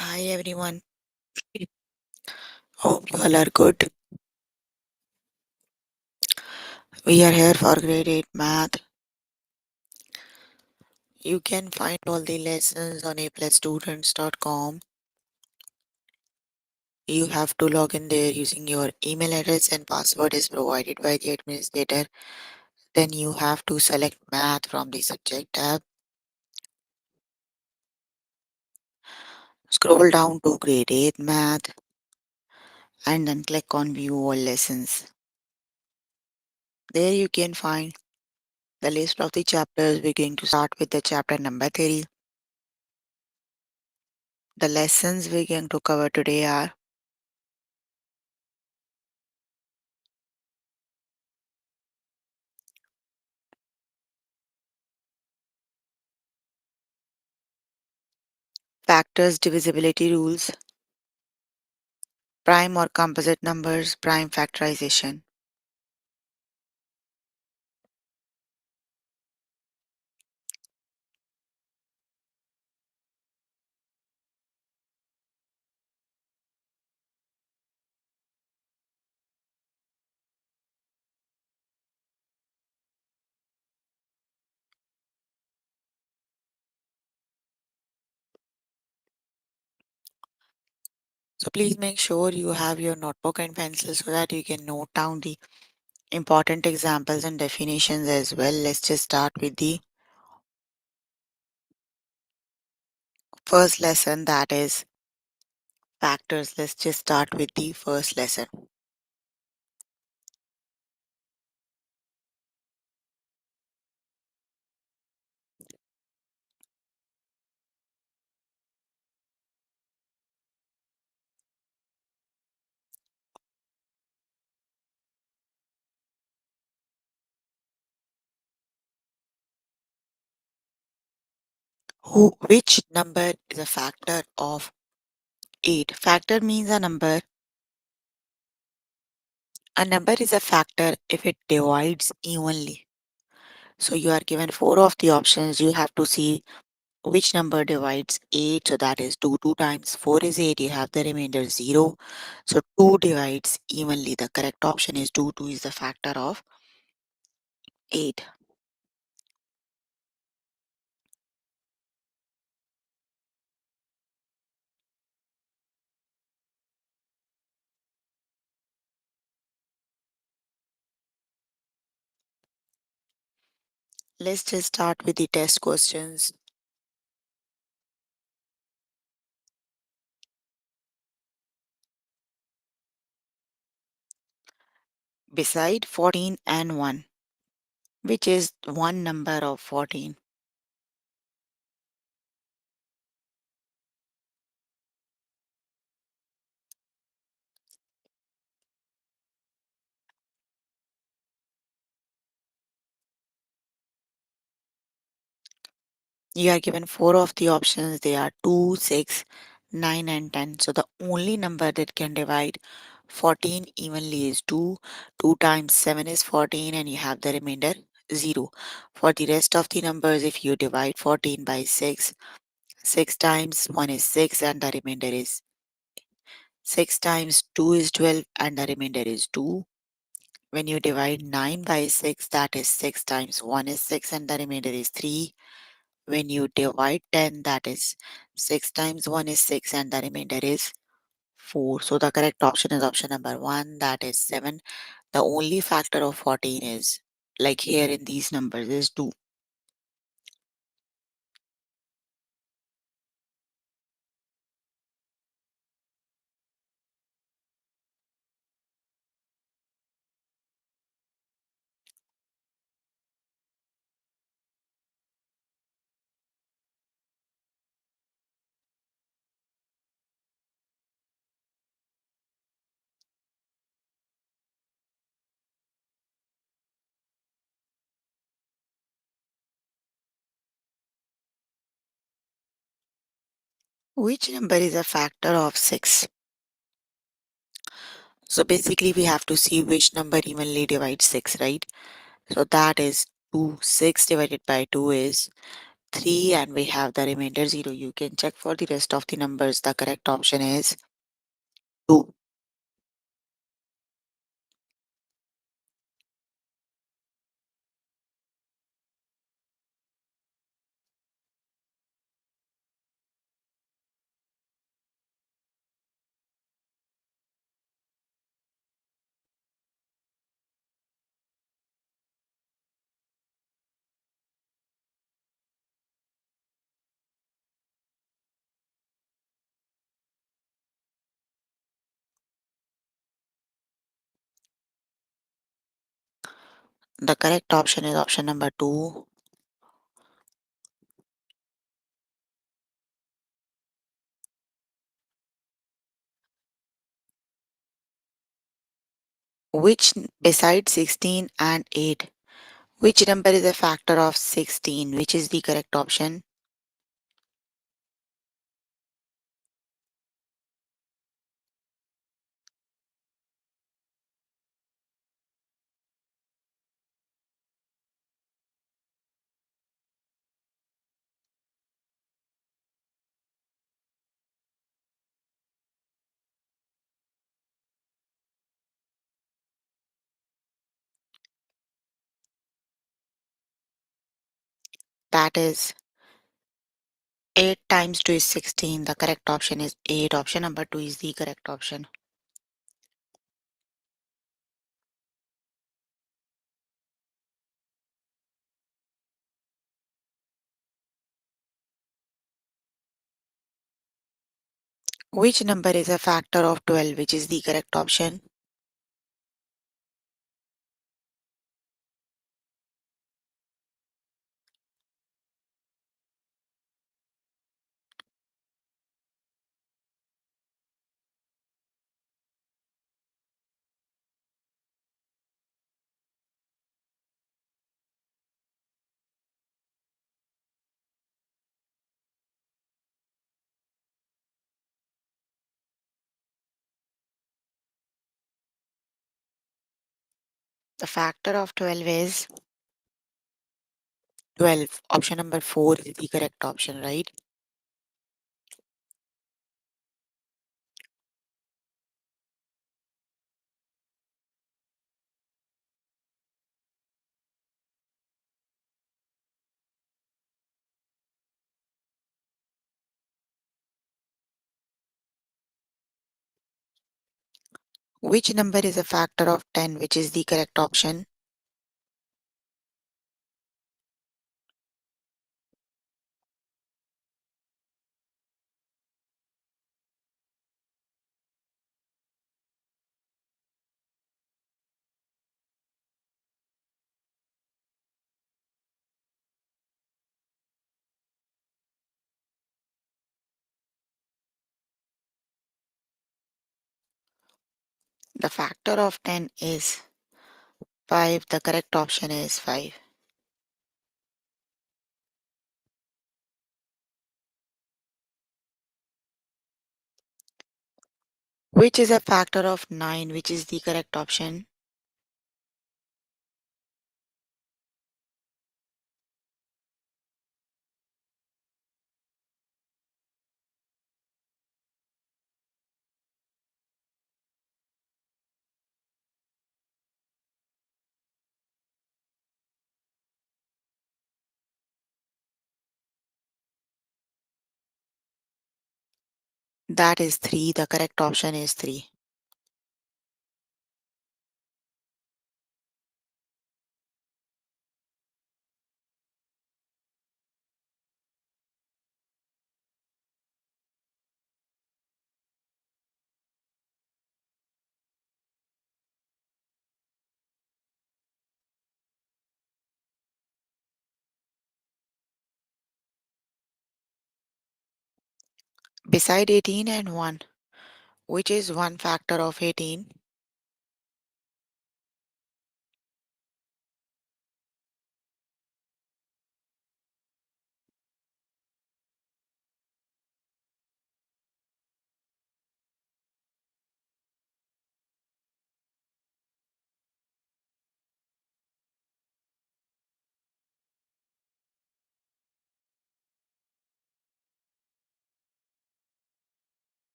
Hi everyone, hope you all are good. We are here for grade 8 math. You can find all the lessons on aplusstudents.com. You have to log in there using your email address and password is provided by the administrator. Then you have to select math from the subject tab. Scroll down to grade 8 math and then click on view all lessons. There you can find the list of the chapters. We're going to start with the chapter number 3. The lessons we're going to cover today are factors divisibility rules, prime or composite numbers, prime factorization. So please make sure you have your notebook and pencil so that you can note down the important examples and definitions as well. Let's just start with the first lesson, that is factors. Let's just start with the first lesson. Which number is a factor of 8? Factor means a number. A number is a factor if it divides evenly. So you are given four of the options. You have to see which number divides 8. So that is 2. 2 times 4 is 8. You have the remainder 0. So 2 divides evenly. The correct option is 2. 2 is the factor of 8. Let's just start with the test questions. Beside 14 and 1, which is one number of 14? You are given four of the options. They are 2, 6, 9, and 10. So the only number that can divide 14 evenly is 2. 2 times 7 is 14, and you have the remainder 0. For the rest of the numbers, if you divide 14 by 6, 6 times 1 is 6, and the remainder is 6 times 2 is 12, and the remainder is 2. When you divide 9 by 6, that is 6 times 1 is 6, and the remainder is 3. When you divide 10, that is 6 times 1 is 6 and the remainder is 4. So the correct option is option number 1, that is 7. The only factor of 14 is, like here in these numbers, is 2. Which number is a factor of 6? So basically we have to see which number evenly divides 6, right? So that is 2. 6 divided by 2 is 3 and we have the remainder 0. You can check for the rest of the numbers. The correct option is 2. The correct option is option number 2. Which besides 16 and 8, which number is a factor of 16? Which is the correct option? That is 8 times 2 is 16. The correct option is 8. Option number 2 is the correct option. Which number is a factor of 12? Which is the correct option? The factor of 12 is 12. Option number 4 is the correct option, right? Which number is a factor of 10? Which is the correct option? The factor of 10 is 5. The correct option is 5. Which is a factor of 9? Which is the correct option? That is 3. The correct option is 3. Beside 18 and 1, which is one factor of 18?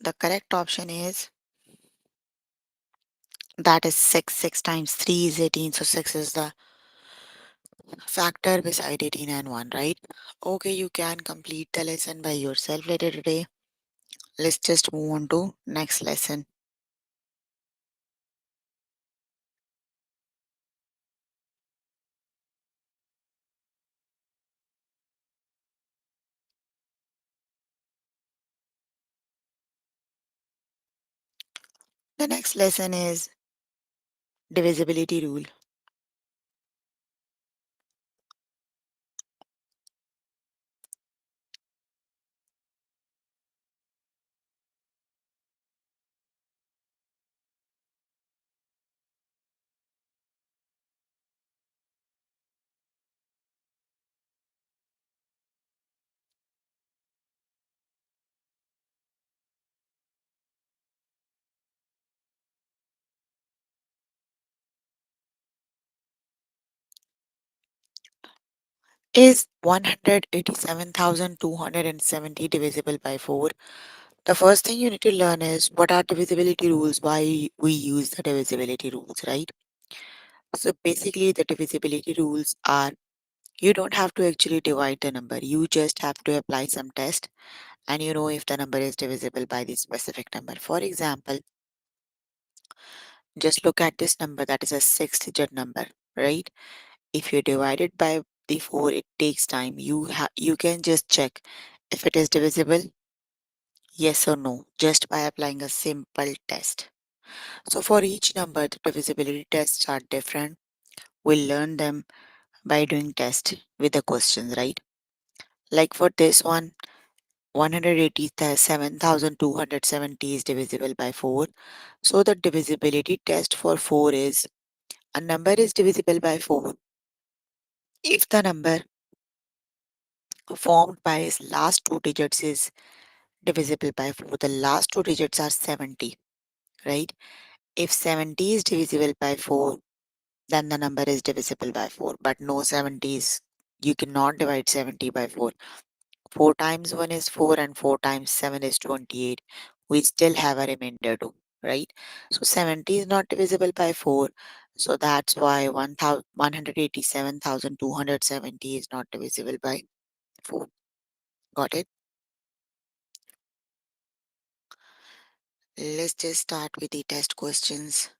The correct option is that is 6. 6 times 3 is 18. So 6 is the factor beside 18 and 1, right? Okay, you can complete the lesson by yourself later today. Let's just move on to next lesson. The next lesson is divisibility rule. Is 187,270 divisible by 4? The first thing you need to learn is what are divisibility rules, why we use the divisibility rules, right? So basically, the divisibility rules are you don't have to actually divide the number, you just have to apply some test and you know if the number is divisible by the specific number. For example, just look at this number that is a 6 digit number, right? If you divide it by the 4, it takes time. You can just check if it is divisible, yes or no, just by applying a simple test. So for each number, the divisibility tests are different. We'll learn them by doing test with the questions, right? Like for this one, 187,270 is divisible by 4. So the divisibility test for 4 is a number is divisible by 4 if the number formed by its last two digits is divisible by 4. The last two digits are 70, right? If 70 is divisible by 4, then the number is divisible by 4. But no 70s, you cannot divide 70 by 4. 4 times 1 is 4 and 4 times 7 is 28. We still have a remainder 2, right? So 70 is not divisible by 4. So that's why 187,270 is not divisible by 4. Got it? Let's just start with the test questions.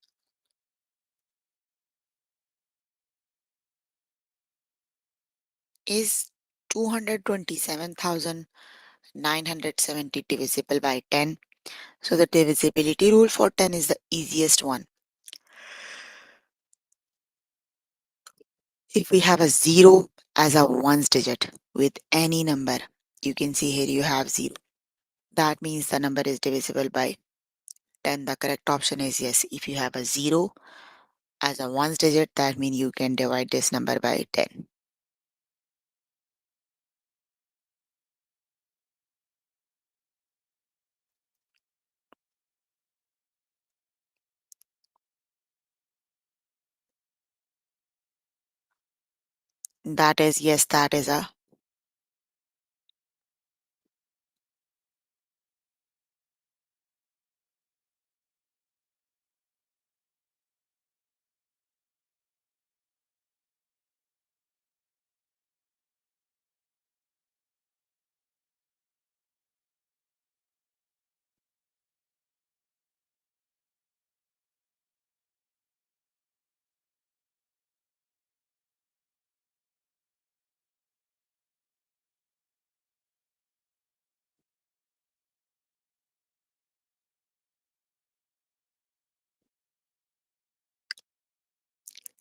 Is 227,970 divisible by 10? So the divisibility rule for 10 is the easiest one. If we have a 0 as a ones digit with any number, you can see here you have 0. That means the number is divisible by 10. The correct option is yes. If you have a 0 as a ones digit, that means you can divide this number by 10. That is yes, that is a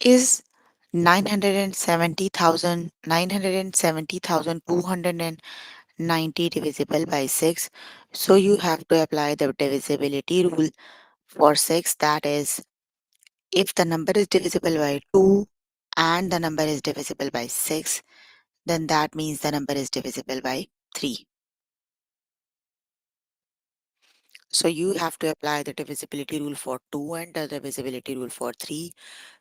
is 970,290 divisible by 6. So you have to apply the divisibility rule for 6. That is, if the number is divisible by 2 and the number is divisible by 6, then that means the number is divisible by 3. So you have to apply the divisibility rule for 2 and the divisibility rule for 3.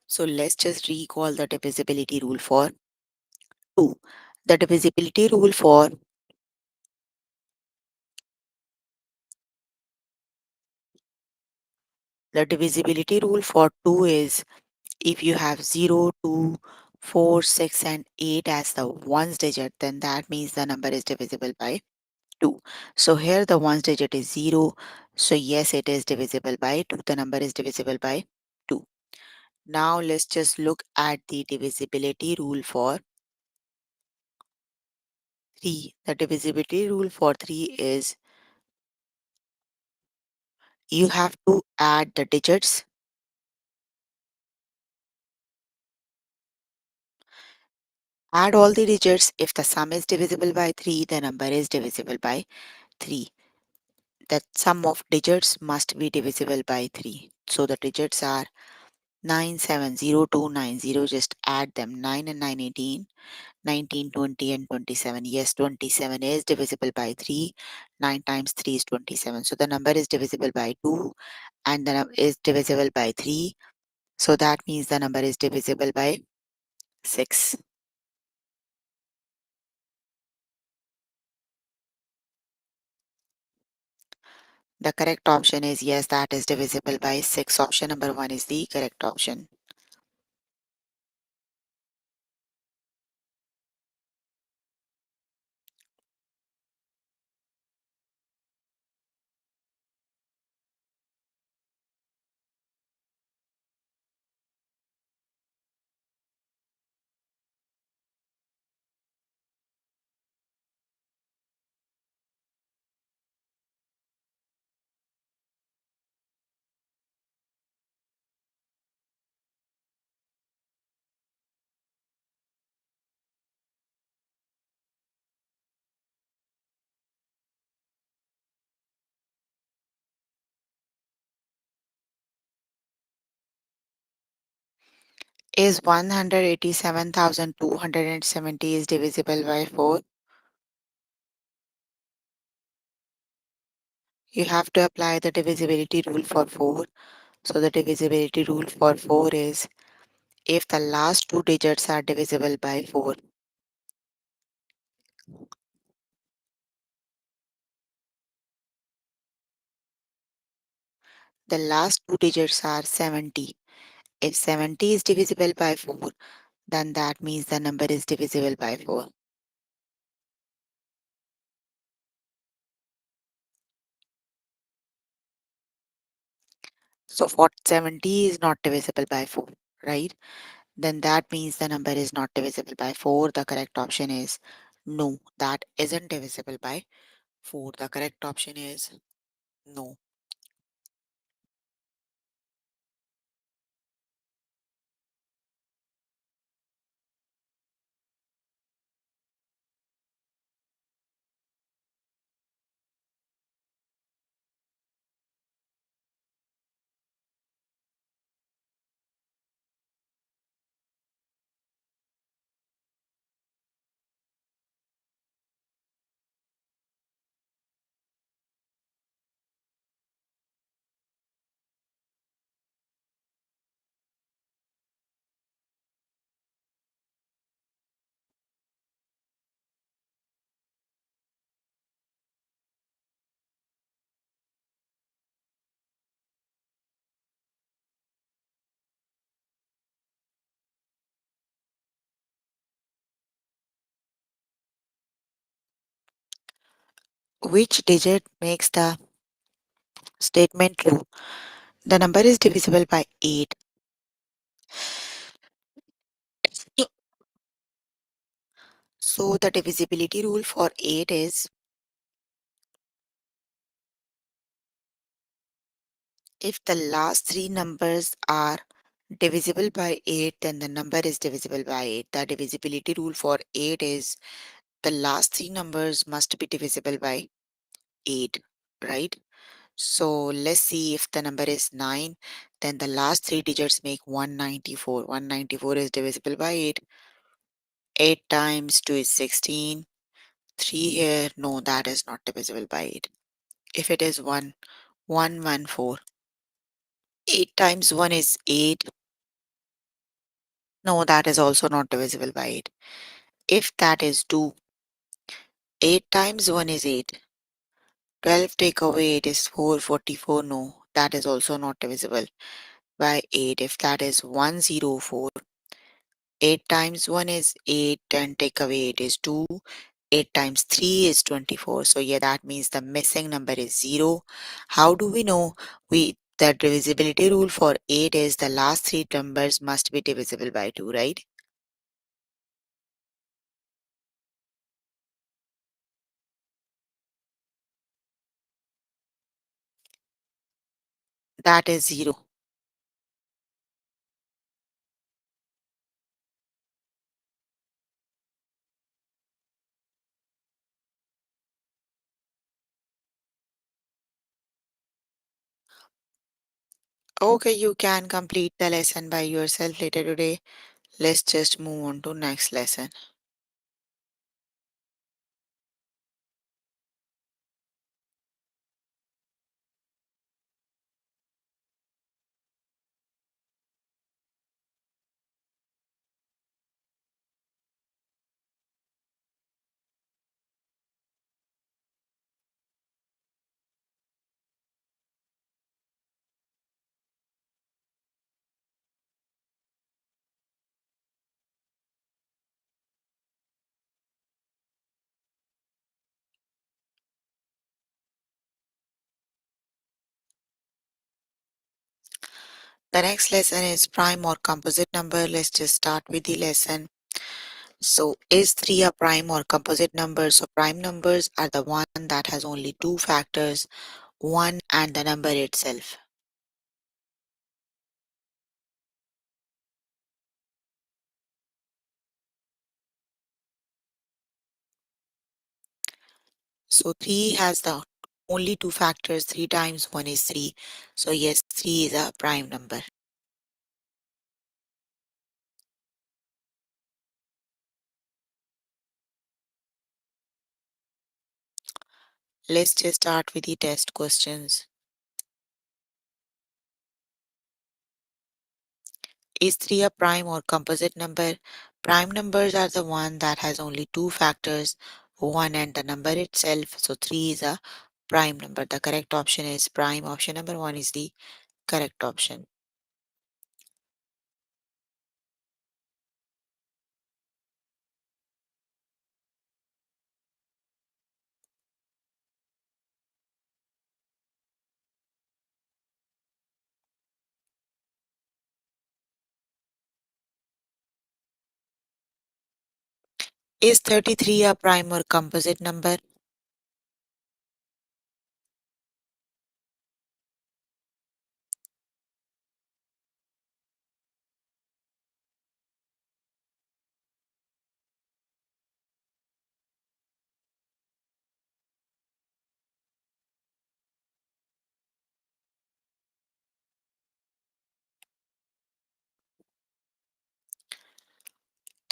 So let's just recall the divisibility rule for 2. The divisibility rule for The divisibility rule for 2 is if you have 0, 2, 4, 6, and 8 as the ones digit, then that means the number is divisible by 2. So here the ones digit is 0. So yes, it is divisible by 2. The number is divisible by 2. Now let's just look at the divisibility rule for 3. The divisibility rule for 3 is you have to add the digits, add all the digits. If the sum is divisible by 3, the number is divisible by 3. The sum of digits must be divisible by 3. So the digits are 970290. Just add them. 9 and 9 18, 19 20 and 27. Yes, 27 is divisible by 3. 9 times 3 is 27. So the number is divisible by 2 and the number is divisible by 3. So that means the number is divisible by 6. The correct option is yes, that is divisible by 6. Option number 1 is the correct option. Is 187,270 is divisible by 4? You have to apply the divisibility rule for 4. So the divisibility rule for 4 is if the last two digits are divisible by 4, the last two digits are 70. If 70 is divisible by 4, then that means the number is divisible by 4. So for 70 is not divisible by 4, right? Then that means the number is not divisible by 4. The correct option is no, that isn't divisible by 4. The correct option is no. Which digit makes the statement true? The number is divisible by 8. So the divisibility rule for 8 is if the last three numbers are divisible by 8, then the number is divisible by 8. The divisibility rule for 8 is the last three numbers must be divisible by 8, right? So let's see if the number is 9, then the last three digits make 194. 194 is divisible by 8. 8 times 2 is 16. 3 here, no, that is not divisible by 8. If it is 1, 114. 8 times 1 is 8. No, that is also not divisible by 8. If that is 2, 8 times 1 is 8. 12 take away 8 is 4. 44, no, that is also not divisible by 8. If that is 104, 8 times 1 is 8 and take away 8 is 2. 8 times 3 is 24. So yeah, that means the missing number is 0. How do we know? The divisibility rule for 8 is the last three numbers must be divisible by 2, right? That is 0. Okay, you can complete the lesson by yourself later today. Let's just move on to next lesson. The next lesson is prime or composite number. Let's just start with the lesson. So is 3 a prime or composite number? So prime numbers are the one that has only two factors, 1 and the number itself. So 3 has the only two factors, 3 times 1 is 3. So yes, 3 is a prime number. Let's just start with the test questions. Is 3 a prime or composite number? Prime numbers are the one that has only two factors, 1 and the number itself. So 3 is a prime number. The correct option is prime. Option number 1 is the correct option. Is 33 a prime or composite number?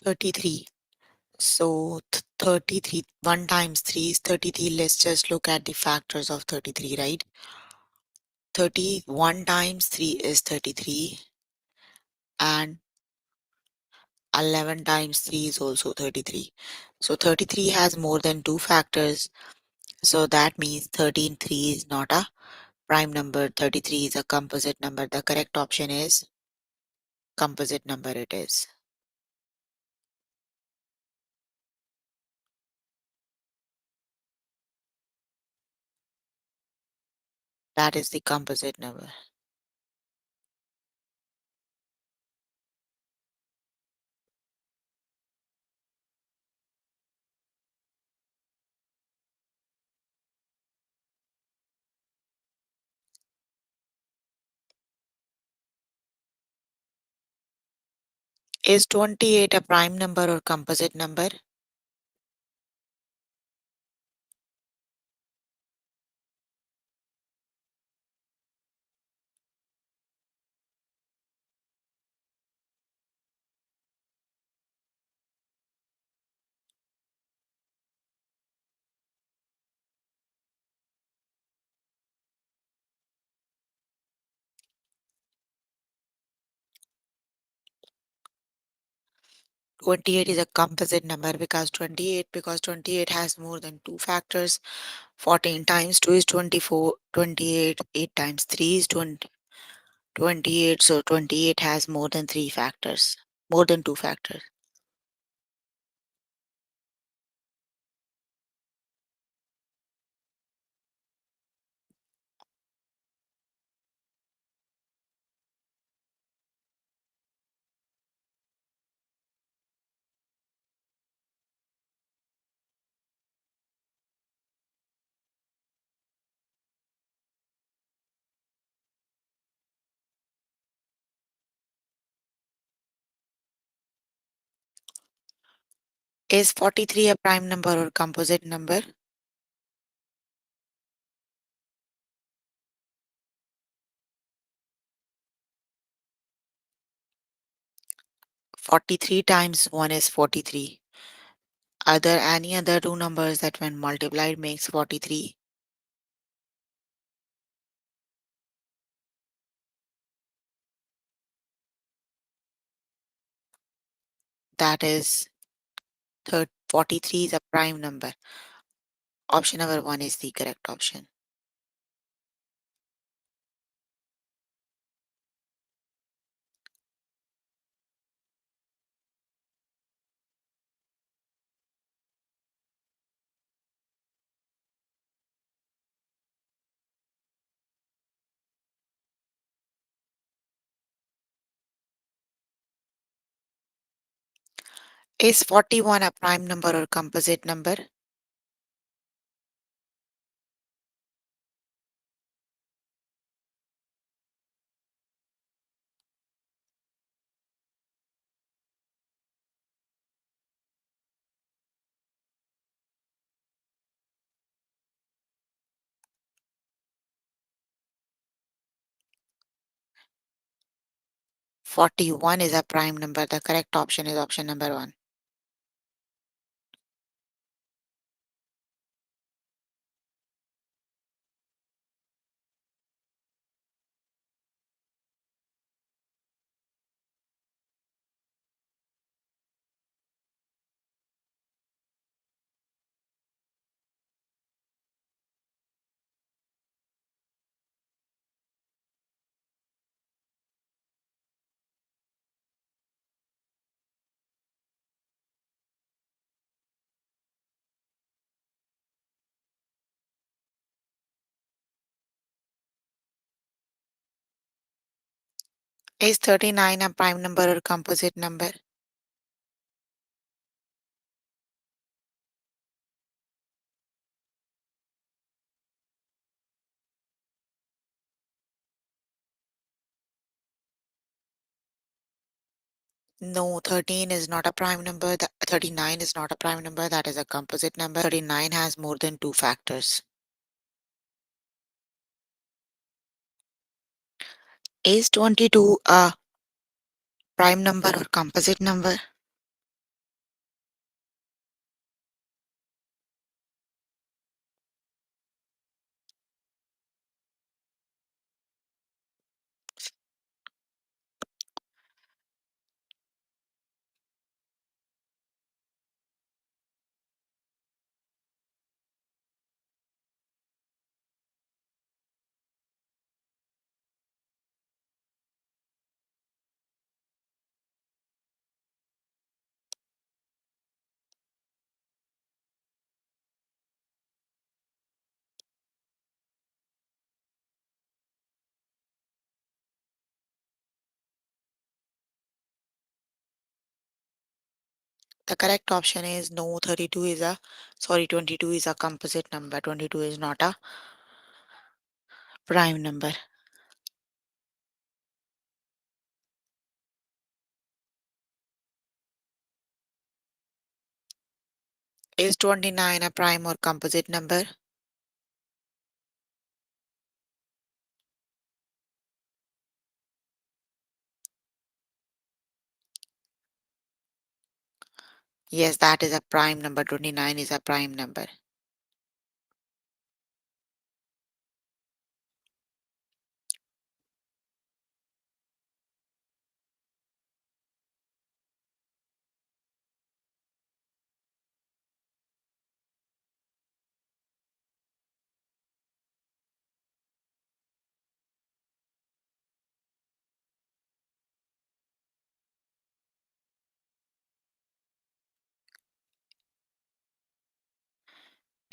33. So 33, 1 times 3 is 33. Let's just look at the factors of 33, right? 31 times 3 is 33 and 11 times 3 is also 33. So 33 has more than two factors. So that means 13 3 is not a prime number. 33 is a composite number. The correct option is composite number it is. That is the composite number. Is 28 a prime number or composite number? 28 is a composite number because 28 has more than two factors. 14 times 2 is 24, 28, 8 times 3 is 20, 28, so 28 has more than three factors, more than two factors. Is 43 a prime number or composite number? 43 times 1 is 43. Are there any other two numbers that when multiplied makes 43? That is 43 is a prime number. Option number 1 is the correct option. Is 41 a prime number or composite number? Forty-one is a prime number. The correct option is option number 1. Is 39 a prime number or composite number? No, 13 is not a prime number. 39 is not a prime number. That is a composite number. 39 has more than two factors. Is 22 a prime number or composite number? The correct option is no, 32 is a, sorry, 22 is a composite number. 22 is not a prime number. Is 29 a prime or composite number? Yes, that is a prime number. 29 is a prime number.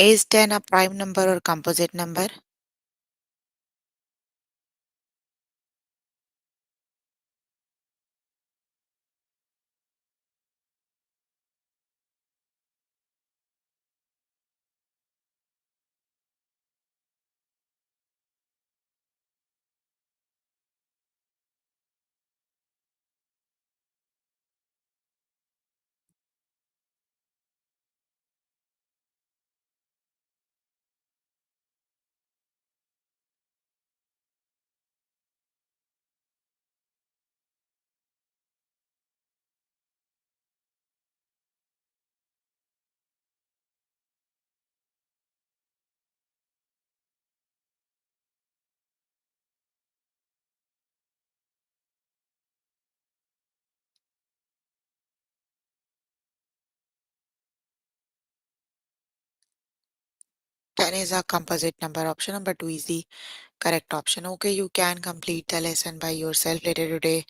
Is 10 a prime number or composite number? Ten is a composite number. Option number 2 is the correct option. Okay, you can complete the lesson by yourself later today.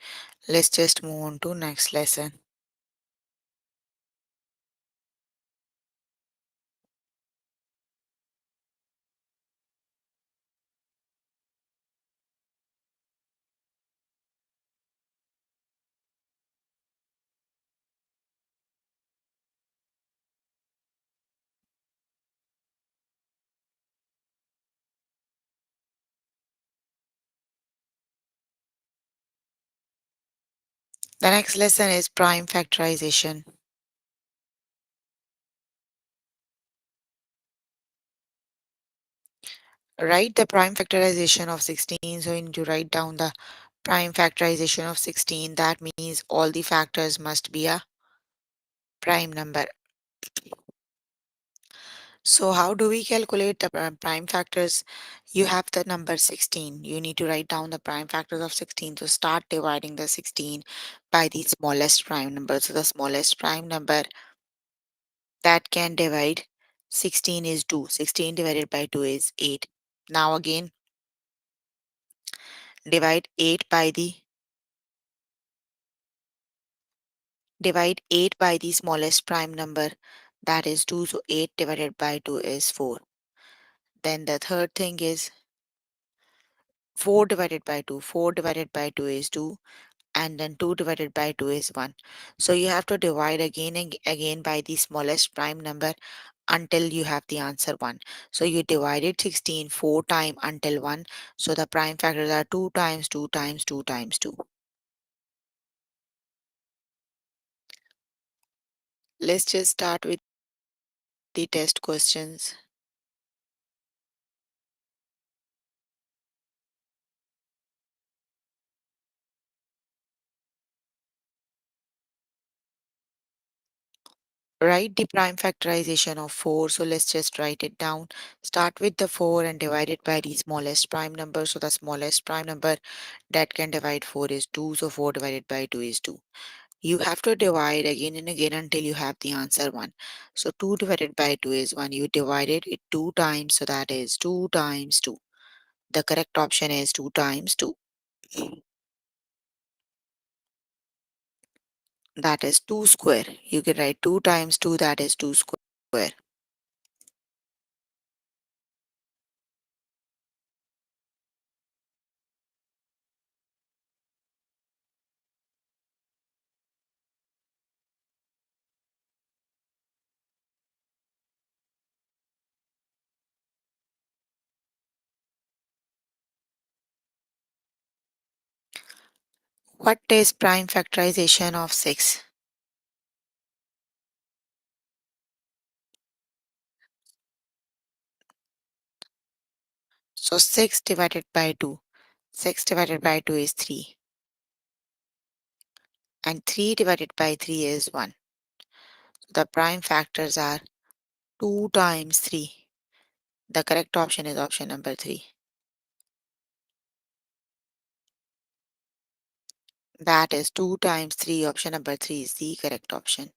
Let's just move on to next lesson. The next lesson is prime factorization. Write the prime factorization of 16. So you need to write down the prime factorization of 16. That means all the factors must be a prime number. So how do we calculate the prime factors? You have the number 16. You need to write down the prime factors of 16. So start dividing the 16 by the smallest prime number. So the smallest prime number that can divide 16 is 2. 16 divided by 2 is 8. Now again divide 8 by the divide 8 by the smallest prime number, that is 2. So 8 divided by 2 is 4. Then the third thing is 4 divided by 2. 4 divided by 2 is 2, and then 2 divided by 2 is 1. So you have to divide again and again by the smallest prime number until you have the answer 1. So you divided 16 4 times until 1. So the prime factors are 2 times 2 times 2 times 2. Let's just start with the test questions. Write the prime factorization of 4. So let's just write it down. Start with the 4 and divide it by the smallest prime number. So the smallest prime number that can divide 4 is 2. So 4 divided by 2 is 2. You have to divide again and again until you have the answer 1. So 2 divided by 2 is 1. You divided it 2 times. So that is 2 times 2. The correct option is 2 times 2. That is 2 square. You can write 2 times 2. That is 2 square. What is prime factorization of 6? So 6 divided by 2. 6 divided by 2 is 3. And 3 divided by 3 is 1. So the prime factors are 2 times 3. The correct option is option number 3. That is 2 times 3. Option number 3 is the correct option.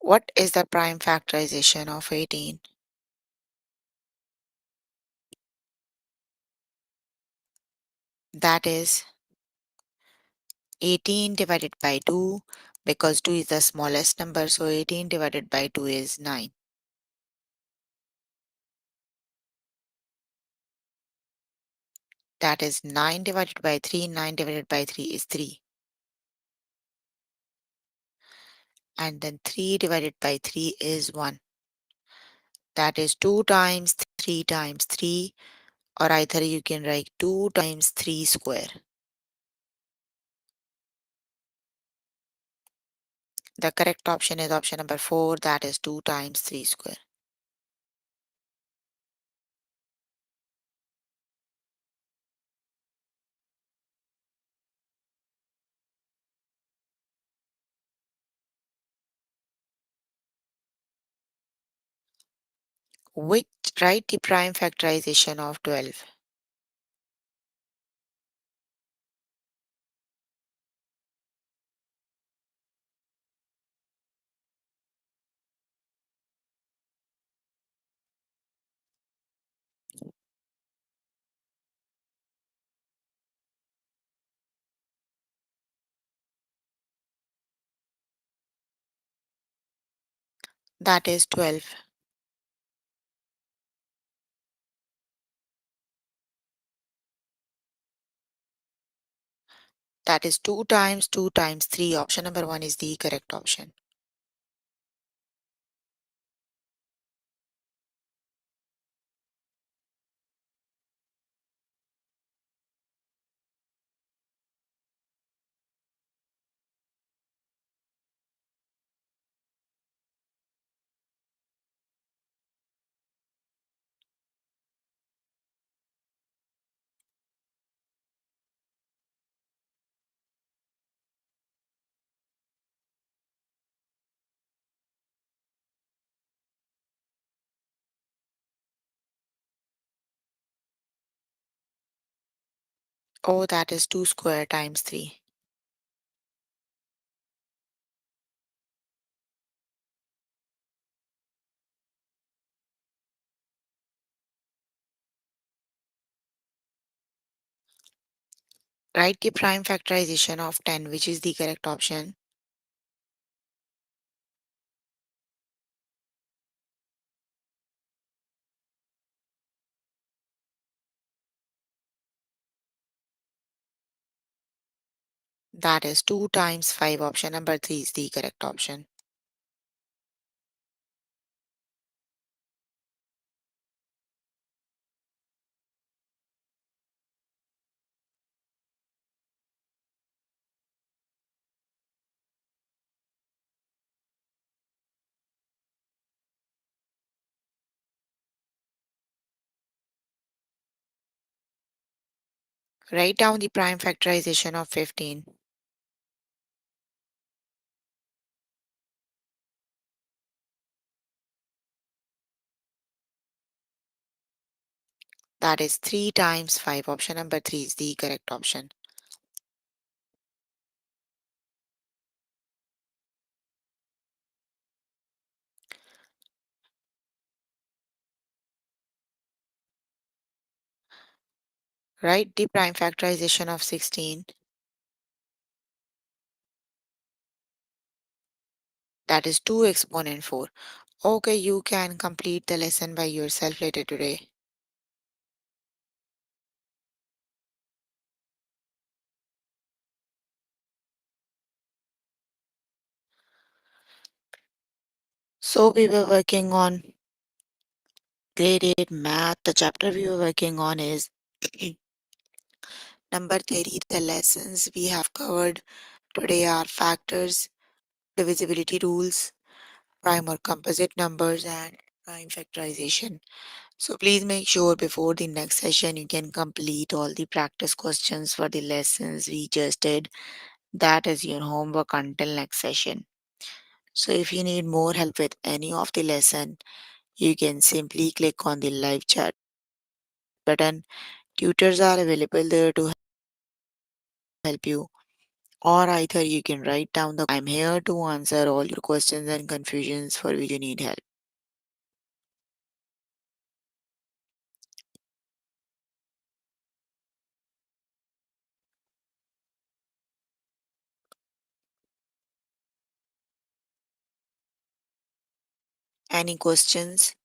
What is the prime factorization of 18? That is 18 divided by 2 because 2 is the smallest number, so 18 divided by 2 is 9. That is 9 divided by 3. 9 divided by 3 is 3. And then 3 divided by 3 is 1. That is 2 times 3, or either you can write 2 times 3 square. The correct option is option number 4, that is 2 times 3 square. Which write the prime factorization of 12? That is 12. That is 2 times 3. Option number 1 is the correct option. Oh, that is 2 square times 3. Write the prime factorization of 10, which is the correct option. That is 2 times 5. Option number 3 is the correct option. Write down the prime factorization of 15. That is 3 times 5. Option number 3 is the correct option. Write the prime factorization of 16. That is 2 exponent 4. Okay, you can complete the lesson by yourself later today. So we were working on grade 8 math. The chapter we were working on is number 30. The lessons we have covered today are factors, divisibility rules, prime or composite numbers, and prime factorization. So please make sure before the next session you can complete all the practice questions for the lessons we just did. That is your homework until next session. So if you need more help with any of the lesson, you can simply click on the live chat button. Tutors are available there to help you. or either you can write down the I'm here to answer all your questions and confusions for which you need help. Any questions?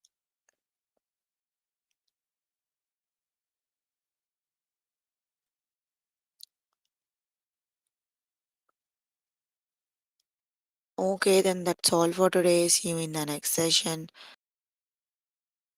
Okay, then that's all for today. See you in the next session.